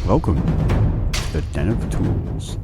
Welcome to the Den of Tools.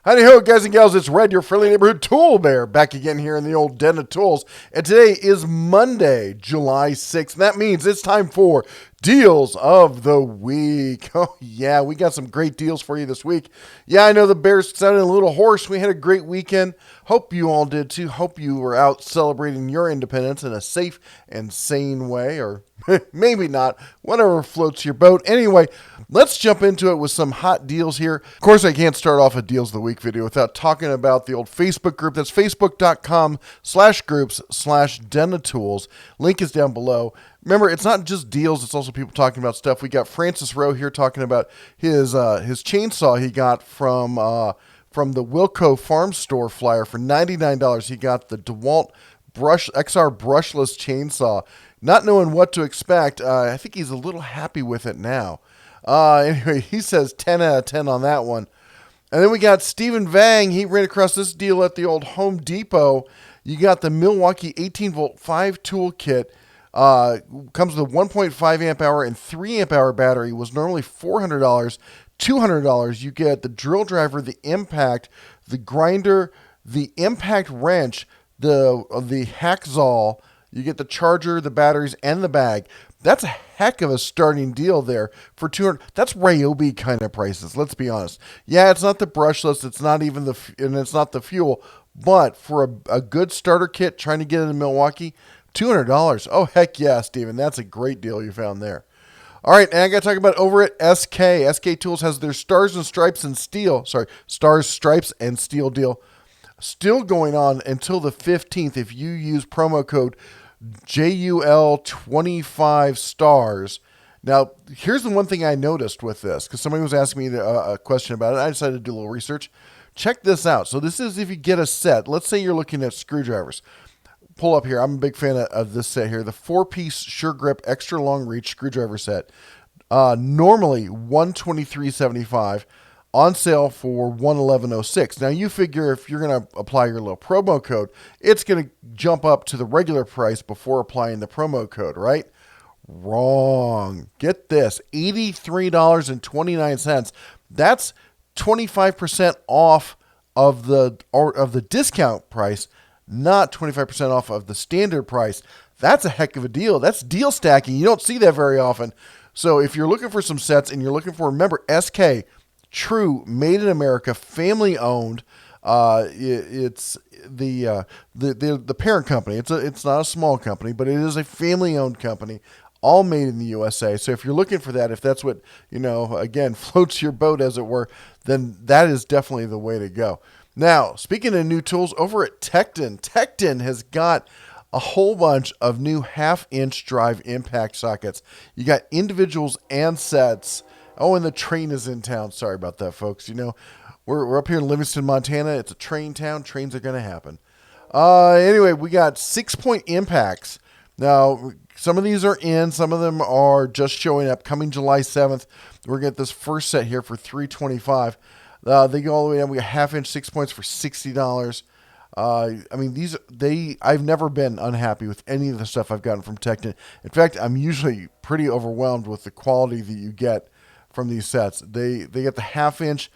Howdy ho, guys and gals, it's Red, your friendly neighborhood tool bear, back again here in the old Den of Tools. And today is Monday, July 6th, and that means it's time for Deals of the Week. Oh yeah, we got some great deals for you this week. Yeah, I know the bears sounded a little hoarse. We had a great weekend. Hope you all did too. Hope you were out celebrating your independence in a safe and sane way, or maybe not, whatever floats your boat. Anyway, let's jump into it with some hot deals here. Of course, I can't start off a Deals of the Week video without talking about the old Facebook group. That's facebook.com/groups/Den of Tools. Link is down below. Remember, it's not just deals, it's also people talking about stuff. We got Francis Rowe here talking about his chainsaw he got from the Wilco Farm Store flyer for $99. He got the DeWalt XR brushless chainsaw. Not knowing what to expect, I think he's a little happy with it now. Anyway, he says 10 out of 10 on that one. And then we got Stephen Vang. He ran across this deal at the old Home Depot. You got the Milwaukee 18-volt 5-tool kit. Comes with a 1.5 amp hour and 3 amp hour battery. Was normally $400. $200. You get the drill driver, the impact, the grinder, the impact wrench, the hacksaw. You get the charger, the batteries, and the bag. That's a heck of a starting deal there for $200. That's Ryobi kind of prices. Let's be honest. Yeah, it's not the brushless. It's not even and it's not the fuel. But for a good starter kit, trying to get into Milwaukee, $200. Oh heck yeah, Steven. That's a great deal you found there. All right, and I got to talk about over at SK. SK Tools has their Stars, Stripes, and Steel deal still going on until the 15th if you use promo code JUL25 stars. Now, here's the one thing I noticed with this, because somebody was asking me a question about it. I decided to do a little research. Check this out. So this is if you get a set. Let's say you're looking at screwdrivers. Pull up here. I'm a big fan of this set here. The 4-piece Sure Grip extra long reach screwdriver set. Normally $123.75. On sale for $111.06. Now you figure if you're going to apply your little promo code, it's going to jump up to the regular price before applying the promo code, right? Wrong. Get this, $83.29. That's 25% off of the discount price, not 25% off of the standard price. That's a heck of a deal. That's deal stacking. You don't see that very often. So if you're looking for some sets and you're looking for, remember, SK, true, made in America, family owned. It's the parent company. It's not a small company, but it is a family owned company, all made in the USA. So if you're looking for that, if that's what, again, floats your boat as it were, then that is definitely the way to go. Now, speaking of new tools, over at Tecton has got a whole bunch of new 1/2-inch drive impact sockets. You got individuals and sets. Oh, and the train is in town. Sorry about that, folks. We're up here in Livingston, Montana. It's a train town. Trains are going to happen. Anyway, we got 6-point impacts. Now, some of these are in. Some of them are just showing up. Coming July 7th, we're going to get this first set here for $325. They go all the way down. We got 1/2-inch 6 points for $60. I've never been unhappy with any of the stuff I've gotten from Tecton. In fact, I'm usually pretty overwhelmed with the quality that you get from these sets. They get the 1/2-inch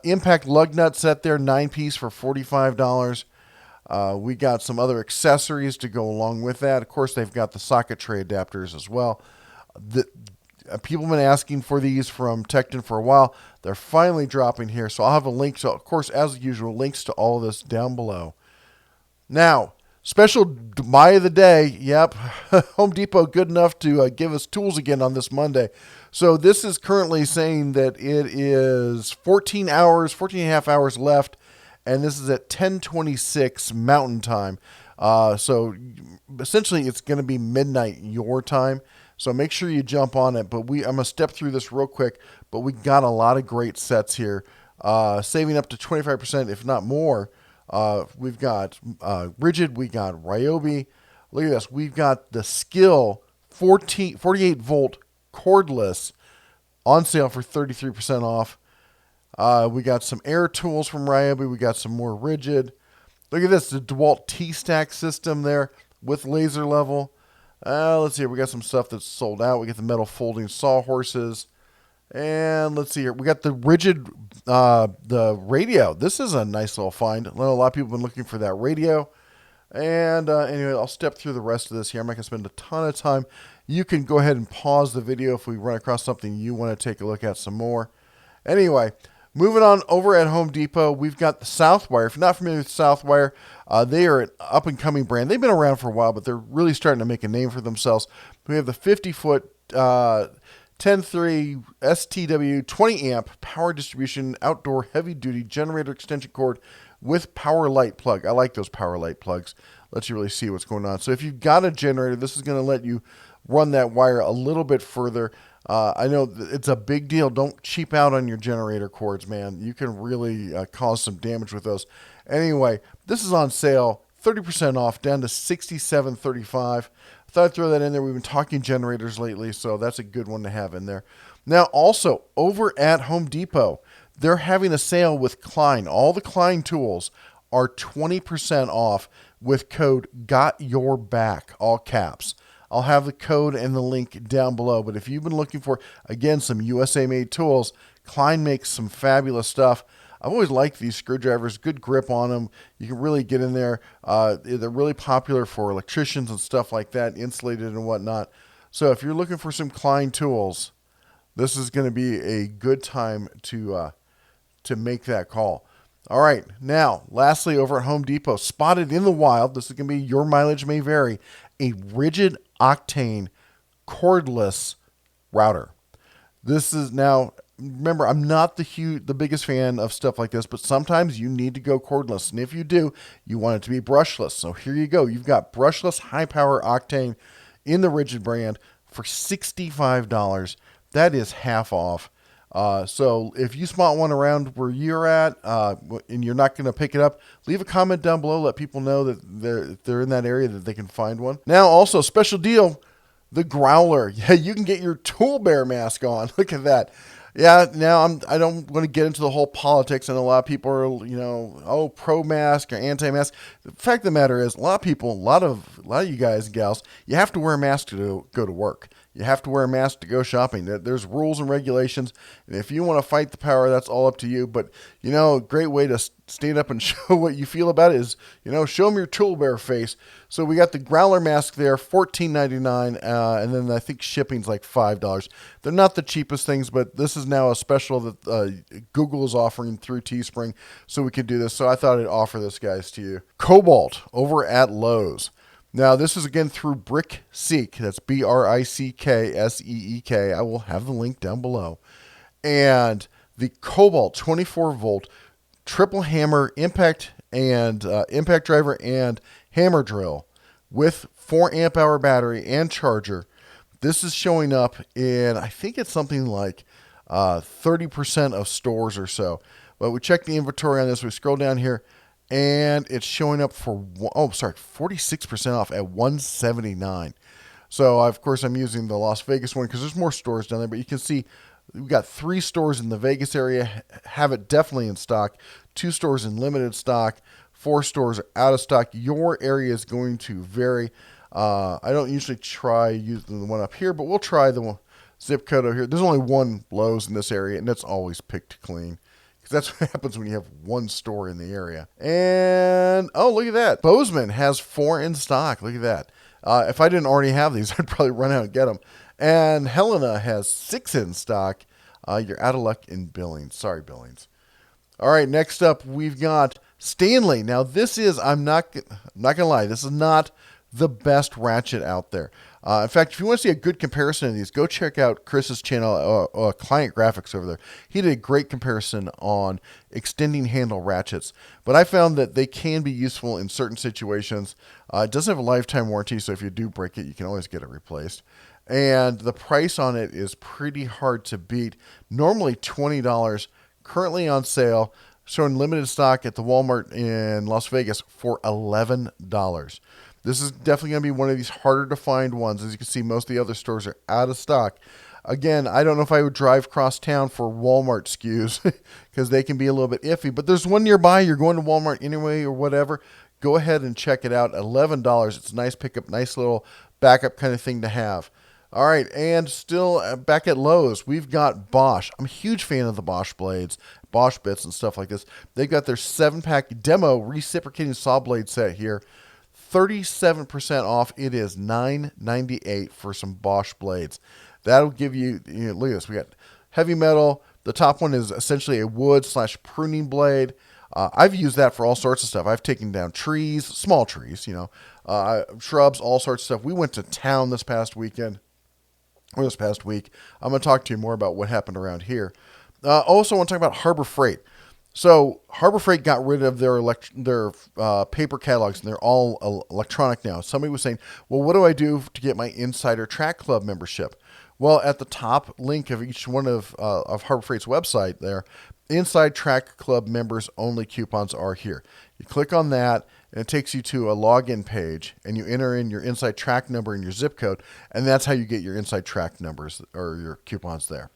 Impact Lug Nut Set there, 9-piece for $45. We got some other accessories to go along with that. Of course, they've got the socket tray adapters as well. People have been asking for these from Tecton for a while. They're finally dropping here, so I'll have a link. So, of course, as usual, links to all of this down below. Now, special buy of the day. Yep, Home Depot good enough to give us tools again on this Monday. So this is currently saying that it is 14 and a half hours left, and this is at 10:26 Mountain Time. So essentially it's going to be midnight your time. So make sure you jump on it. But I'm going to step through this real quick, but we got a lot of great sets here, saving up to 25%, if not more. We've got Rigid, we got Ryobi. Look at this. We've got the Skill 48-volt Cordless on sale for 33% off. We got some air tools from Ryobi. We got some more Rigid. Look at this, the DeWalt T-Stack system there with laser level. Let's see, we got some stuff that's sold out. We got the metal folding sawhorses. And let's see here. We got the rigid, the radio. This is a nice little find. I know a lot of people have been looking for that radio. And anyway, I'll step through the rest of this here. I'm not going to spend a ton of time. You can go ahead and pause the video if we run across something you want to take a look at some more. Anyway, moving on over at Home Depot, we've got the Southwire. If you're not familiar with Southwire, they are an up-and-coming brand. They've been around for a while, but they're really starting to make a name for themselves. We have the 50-foot 10.3 STW 20 amp power distribution outdoor heavy-duty generator extension cord with power light plug. I like those power light plugs. Lets you really see what's going on. So if you've got a generator, this is going to let you run that wire a little bit further. I know it's a big deal. Don't cheap out on your generator cords, man. You can really cause some damage with those. Anyway, this is on sale, 30% off, down to $67.35. I thought I'd throw that in there. We've been talking generators lately, so that's a good one to have in there. Now, also, over at Home Depot, they're having a sale with Klien. All the Klien tools are 20% off with code GOTYOURBACK, all caps. I'll have the code and the link down below. But if you've been looking for, again, some USA-made tools, Klien makes some fabulous stuff. I've always liked these screwdrivers, good grip on them. You can really get in there. They're really popular for electricians and stuff like that, insulated and whatnot. So if you're looking for some Klien tools, this is going to be a good time to make that call. All right, now, lastly, over at Home Depot, spotted in the wild, this is going to be your mileage may vary, a rigid Octane cordless router. This is now, remember, I'm not the biggest fan of stuff like this, but sometimes you need to go cordless. And if you do, you want it to be brushless. So here you go. You've got brushless high-power Octane in the rigid brand for $65. That is half off. So if you spot one around where you're at and you're not going to pick it up, leave a comment down below. Let people know that they're in that area that they can find one. Now, also, special deal, the Growler. Yeah, you can get your tool bear mask on. Look at that. Yeah, now I don't want to get into the whole politics, and a lot of people are, pro-mask or anti-mask. The fact of the matter is, a lot of people, a lot of you guys and gals, you have to wear a mask to go to work. You have to wear a mask to go shopping. There's rules and regulations, and if you want to fight the power, that's all up to you. But, a great way to stand up and show what you feel about it is, show them your tool bear face. So we got the Growler Mask there, $14.99, and then I think shipping's like $5. They're not the cheapest things, but this is now a special that Google is offering through Teespring, so we could do this. So I thought I'd offer this, guys, to you. Cobalt over at Lowe's. Now, this is, again, through BrickSeek. That's BRICKSEEK. I will have the link down below. And the Cobalt 24-volt triple hammer impact driver and hammer drill with 4 amp hour battery and charger. This is showing up in, I think it's something like 30% of stores or so. But we check the inventory on this. We scroll down here, and it's showing up for 46% off at $179. So of course I'm using the Las Vegas one because there's more stores down there, but you can see we've got 3 stores in the Vegas area have it definitely in stock, 2 stores in limited stock, 4 stores are out of stock. Your area is going to vary. I don't usually try using the one up here, but we'll try the zip code over here. There's only one Lowe's in this area, and that's always picked clean. That's what happens when you have one store in the area. And, oh, look at that. Bozeman has 4 in stock. Look at that. If I didn't already have these, I'd probably run out and get them. And Helena has 6 in stock. You're out of luck in Billings. Sorry, Billings. All right, next up, we've got Stanley. Now, this is, I'm not going to lie, this is not the best ratchet out there. In fact, if you want to see a good comparison of these, go check out Chris's channel, Client Graphics over there. He did a great comparison on extending handle ratchets. But I found that they can be useful in certain situations. It doesn't have a lifetime warranty, so if you do break it, you can always get it replaced. And the price on it is pretty hard to beat. Normally $20, currently on sale, showing limited stock at the Walmart in Las Vegas for $11. This is definitely going to be one of these harder to find ones. As you can see, most of the other stores are out of stock. Again, I don't know if I would drive across town for Walmart SKUs because they can be a little bit iffy. But there's one nearby. You're going to Walmart anyway or whatever. Go ahead and check it out. $11. It's a nice pickup, nice little backup kind of thing to have. All right, and still back at Lowe's, we've got Bosch. I'm a huge fan of the Bosch blades, Bosch bits and stuff like this. They've got their 7-pack demo reciprocating saw blade set here. 37% off. It is $9.98 for some Bosch blades. That'll give you, look at this. We got heavy metal. The top one is essentially a wood/pruning blade. I've used that for all sorts of stuff. I've taken down trees, small trees, shrubs, all sorts of stuff. We went to town this past weekend, or this past week. I'm going to talk to you more about what happened around here. Also, I want to talk about Harbor Freight. So Harbor Freight got rid of their paper catalogs, and they're all electronic now. Somebody was saying, well, what do I do to get my Insider Track Club membership? Well, at the top link of each one of Harbor Freight's website there, Inside Track Club members only coupons are here. You click on that, and it takes you to a login page, and you enter in your Inside Track number and your zip code, and that's how you get your Inside Track numbers or your coupons there.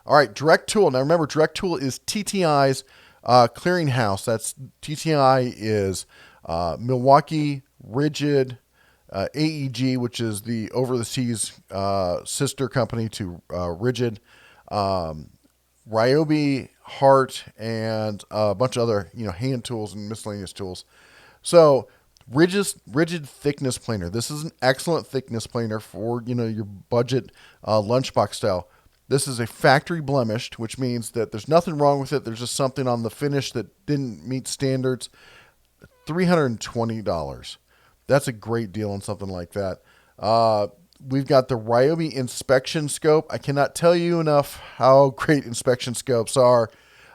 All right, Direct Tool. Now remember, Direct Tool is TTI's clearinghouse. That's TTI is Milwaukee, Rigid, AEG, which is the over the seas sister company to Rigid, Ryobi, Hart, and a bunch of other hand tools and miscellaneous tools. So rigid thickness planer. This is an excellent thickness planer for your budget lunchbox style. This is a factory blemished, which means that there's nothing wrong with it. There's just something on the finish that didn't meet standards. $320. That's a great deal on something like that. We've got the Ryobi inspection scope. I cannot tell you enough how great inspection scopes are.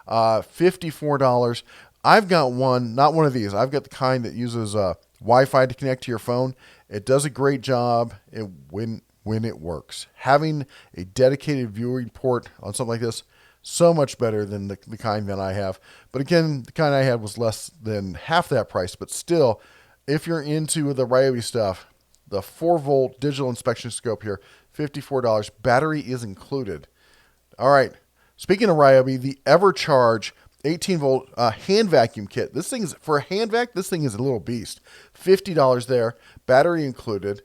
$54. I've got one, not one of these. I've got the kind that uses Wi-Fi to connect to your phone. It does a great job when it works. Having a dedicated viewing port on something like this, so much better than the kind that I have. But again, the kind I had was less than half that price. But still, if you're into the Ryobi stuff, the 4-volt digital inspection scope here, $54. Battery is included. All right. Speaking of Ryobi, the EverCharge 18-volt hand vacuum kit. This thing's for a hand vac. This thing is a little beast. $50 there, battery included.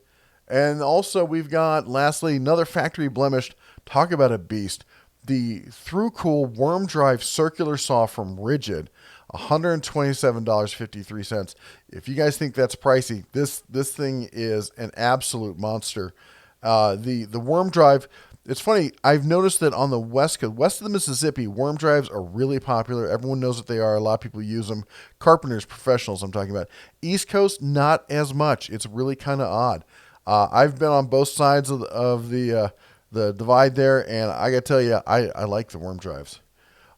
And also we've got, lastly, another factory blemished. Talk about a beast. The Through-Cool Worm Drive Circular Saw from Rigid, $127.53. If you guys think that's pricey, this thing is an absolute monster. The Worm Drive, it's funny, I've noticed that on the west of the Mississippi, worm drives are really popular. Everyone knows what they are. A lot of people use them. Carpenters, professionals, I'm talking about. East Coast, not as much. It's really kind of odd. I've been on both sides of the divide there, and I got to tell you, I like the worm drives.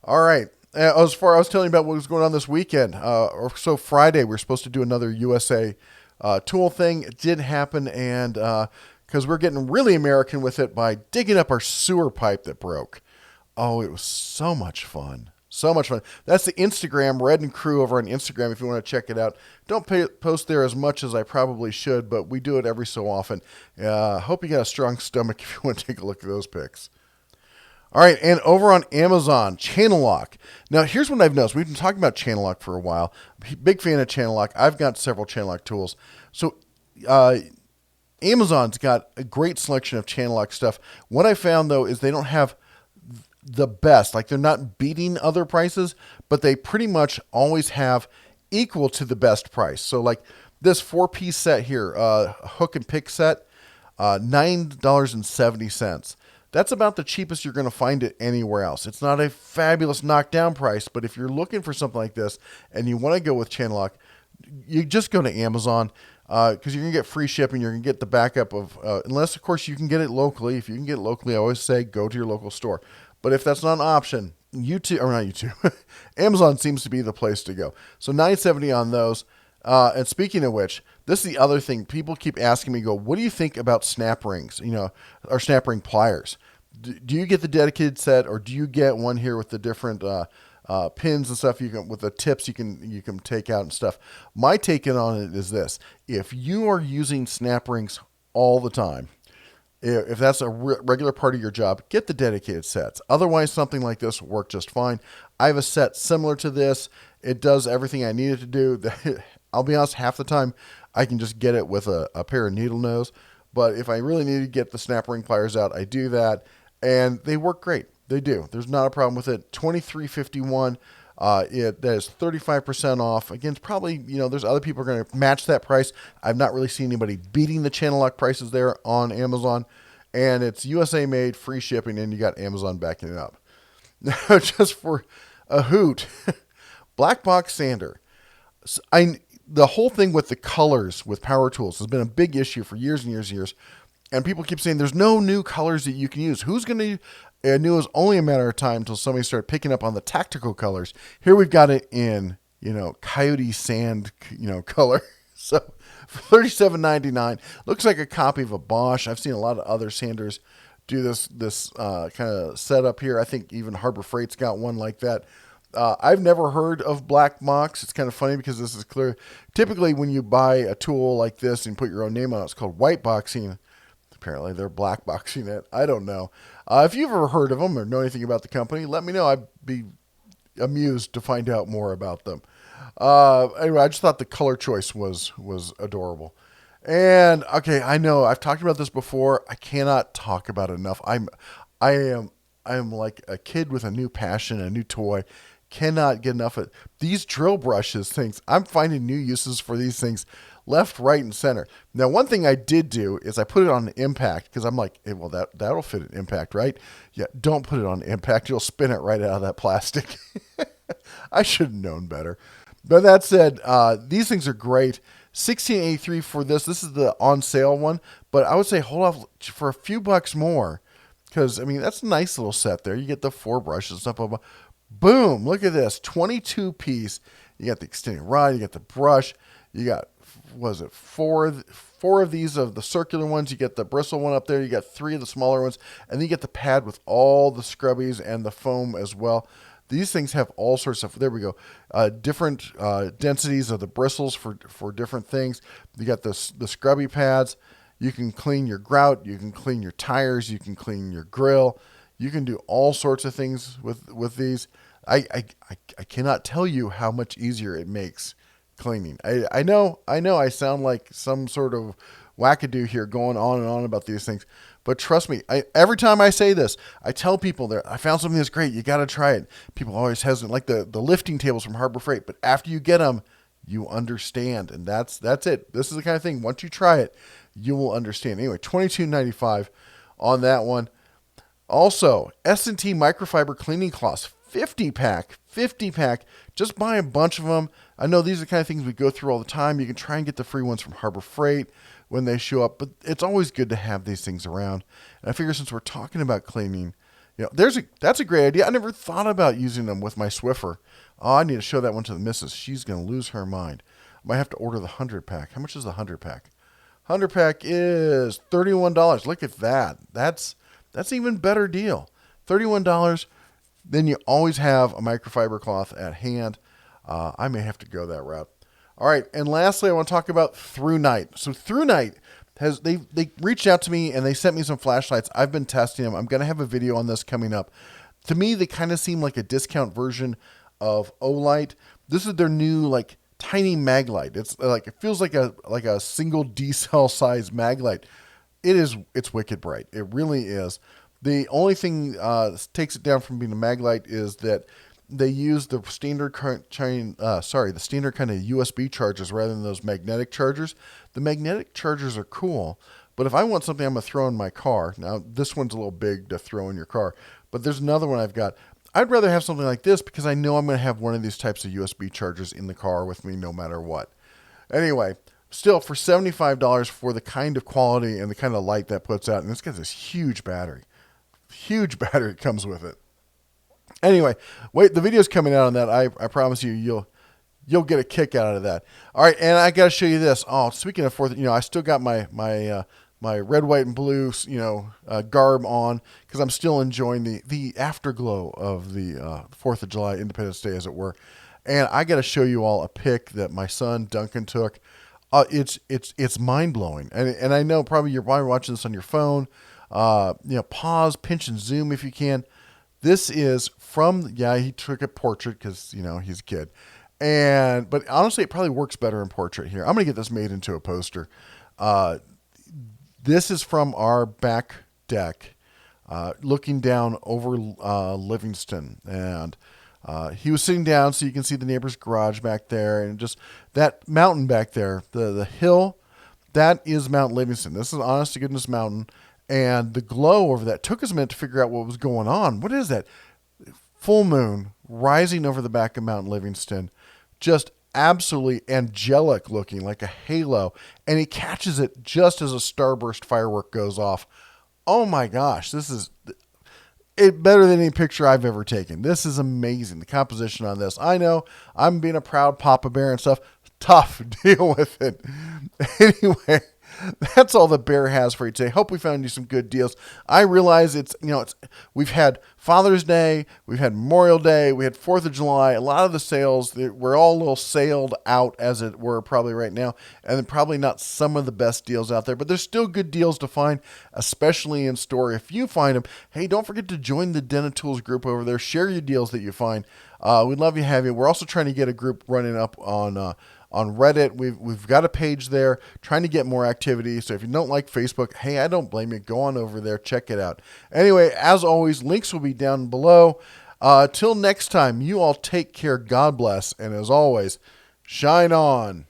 All right. I was telling you about what was going on this weekend. So Friday, we were supposed to do another USA tool thing. It didn't happen, and because we're getting really American with it by digging up our sewer pipe that broke. Oh, it was so much fun. So much fun. That's the Instagram, Red and Crew over on Instagram if you want to check it out. Don't post there as much as I probably should, but we do it every so often. Hope you got a strong stomach if you want to take a look at those pics. All right, and over on Amazon, Channellock. Now, here's what I've noticed. We've been talking about Channellock for a while. Big fan of Channellock. I've got several Channellock tools. So Amazon's got a great selection of Channellock stuff. What I found, though, is they don't have the best. Like, they're not beating other prices, but they pretty much always have equal to the best price. So, like, this 4-piece set here, hook and pick set, $9.70. That's about the cheapest you're going to find it anywhere else. It's not a fabulous knockdown price, but if you're looking for something like this and you want to go with Channellock, you just go to Amazon because you're going to get free shipping. You're going to get the backup of, unless, of course, you can get it locally. If you can get it locally, I always say go to your local store. But if that's not an option, Amazon seems to be the place to go. So $9.70 on those. And speaking of which, this is the other thing. People keep asking me, what do you think about snap rings, or snap ring pliers? Do you get the dedicated set, or do you get one here with the different pins and stuff with the tips you can take out and stuff? My take on it is this. If you are using snap rings all the time, if that's a regular part of your job, get the dedicated sets. Otherwise, something like this will work just fine. I have a set similar to this. It does everything I need it to do. I'll be honest, half the time I can just get it with a pair of needle nose. But if I really need to get the snap ring pliers out, I do that. And they work great. They do. There's not a problem with it. $23.51. That is 35% off. Again, it's probably, there's other people who are going to match that price. I've not really seen anybody beating the Channellock prices there on Amazon. And it's USA made, free shipping, and you got Amazon backing it up. Now, just for a hoot, black box sander. The whole thing with the colors with power tools has been a big issue for years and years and years. And people keep saying there's no new colors that you can use. Who's going to... I knew it was only a matter of time until somebody started picking up on the tactical colors. Here we've got it in, coyote sand, color. So for $37.99, looks like a copy of a Bosch. I've seen a lot of other sanders do this kind of setup here. I think even Harbor Freight's got one like that. I've never heard of black box. It's kind of funny because this is clear. Typically, when you buy a tool like this and put your own name on it, it's called white boxing. Apparently, they're black boxing it. I don't know. If you've ever heard of them or know anything about the company, let me know. I'd be amused to find out more about them. Anyway, I just thought the color choice was adorable. And okay, I know I've talked about this before. I cannot talk about it enough. I am like a kid with a new passion, a new toy. Cannot get enough of these drill brushes things. I'm finding new uses for these things left, right, and center. Now, one thing I did do is I put it on Impact because I'm like, hey, well, that'll fit an Impact, right? Yeah, don't put it on Impact. You'll spin it right out of that plastic. I should have known better. But that said, these things are great. $16.83 for this. This is the on sale one, but I would say hold off for a few bucks more because, that's a nice little set there. You get the 4 brushes and stuff. Blah, blah. Boom, look at this, 22 piece. You got the extended rod, you got the brush, you got, four of these of the circular ones, you get the bristle one up there, you got 3 of the smaller ones, and then you get the pad with all the scrubbies and the foam as well. These things have all sorts of, there we go, different densities of the bristles for different things. You got the scrubby pads. You can clean your grout, you can clean your tires, you can clean your grill. You can do all sorts of things with these. I cannot tell you how much easier it makes cleaning. I know I sound like some sort of wackadoo here going on and on about these things, but trust me, every time I say this, I tell people that I found something that's great. You got to try it. People always hesitant, like the lifting tables from Harbor Freight, but after you get them, you understand, and that's it. This is the kind of thing. Once you try it, you will understand. Anyway, $22.95 on that one. Also, S&T microfiber cleaning cloths, 50 pack. Just buy a bunch of them. I know these are the kind of things we go through all the time. You can try and get the free ones from Harbor Freight when they show up, but it's always good to have these things around. And I figure since we're talking about cleaning, that's a great idea. I never thought about using them with my Swiffer. Oh, I need to show that one to the missus. She's going to lose her mind. I might have to order the 100 pack. How much is the 100 pack? 100 pack is $31. Look at that. That's an even better deal. $31. Then you always have a microfiber cloth at hand. I may have to go that route. All right, and lastly, I want to talk about Through Night. So Through Night they reached out to me and they sent me some flashlights. I've been testing them. I'm going to have a video on this coming up. To me, they kind of seem like a discount version of Olight. This is their new tiny mag light. It's it feels like a single D cell size mag light. It's wicked bright. It really is. The only thing that takes it down from being a mag light is that they use the standard kind of USB chargers rather than those magnetic chargers. The magnetic chargers are cool, but if I want something I'm going to throw in my car, now this one's a little big to throw in your car, but there's another one I've got. I'd rather have something like this because I know I'm going to have one of these types of USB chargers in the car with me no matter what. Anyway, still for $75 for the kind of quality and the kind of light that puts out, and it's got this huge battery. Huge battery comes with it. Anyway, wait, the video's coming out on that. I promise you'll get a kick out of that. All right, and I got to show you this. Oh, speaking of 4th, I still got my red, white, and blue, garb on because I'm still enjoying the afterglow of the 4th of July, Independence Day, as it were. And I got to show you all a pic that my son Duncan took. It's mind blowing, and I know probably you're watching this on your phone. Pause, pinch, and zoom if you can. This is he took a portrait because, he's a kid. But honestly, it probably works better in portrait here. I'm going to get this made into a poster. This is from our back deck, looking down over Livingston. And he was sitting down so you can see the neighbor's garage back there. And just that mountain back there, the hill, that is Mount Livingston. This is an honest to goodness mountain. And the glow over that took us a minute to figure out what was going on. What is that? Full moon rising over the back of Mount Livingston. Just absolutely angelic looking, like a halo. And he catches it just as a starburst firework goes off. Oh my gosh, this is better than any picture I've ever taken. This is amazing. The composition on this. I know I'm being a proud Papa Bear and stuff. Tough. Deal with it. Anyway, that's all the Bear has for you today. Hope we found you some good deals. I realize we've had Father's Day, we've had Memorial Day, we had 4th of July. A lot of the sales, we're all a little sailed out, as it were, probably right now, and then probably not some of the best deals out there, but there's still good deals to find, especially in store. If you find them, hey, don't forget to join the Den of Tools group over there. Share your deals that you find. We'd love to have you. We're also trying to get a group running up on Reddit. We've got a page there, trying to get more activity. So if you don't like Facebook, hey, I don't blame you. Go on over there, check it out. Anyway, as always, links will be down below. Till next time, you all take care. God bless. And as always, shine on.